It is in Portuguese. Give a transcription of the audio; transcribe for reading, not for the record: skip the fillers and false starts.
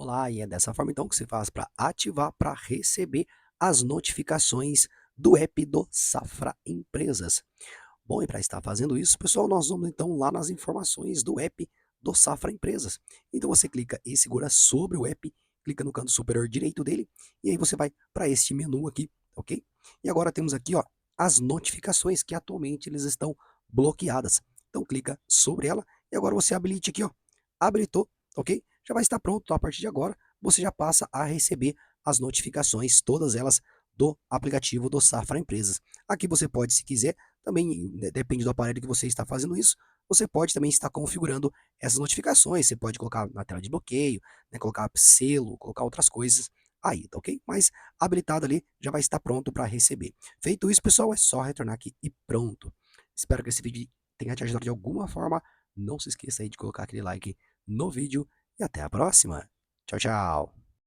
Olá, e é dessa forma então que se faz para ativar, para receber as notificações do app do Safra Empresas. Bom, e para estar fazendo isso, pessoal, nós vamos então lá nas informações do app do Safra Empresas. Então você clica e segura sobre o app, clica no canto superior direito dele, e aí você vai para este menu aqui, ok? E agora temos aqui, ó, as notificações que atualmente eles estão bloqueadas. Então clica sobre ela e agora você habilite aqui, ó, habilitou, ok? Já vai estar pronto, então, a partir de agora você já passa a receber as notificações, todas elas do aplicativo do Safra Empresas. Aqui você pode, se quiser, também depende do aparelho que você está fazendo isso, você pode também estar configurando essas notificações, você pode colocar na tela de bloqueio, né, colocar selo, colocar outras coisas aí, tá ok? Mas habilitado ali já vai estar pronto para receber. Feito isso, pessoal, é só retornar aqui e pronto. Espero que esse vídeo tenha te ajudado de alguma forma. Não se esqueça aí de colocar aquele like no vídeo e até a próxima. Tchau, tchau.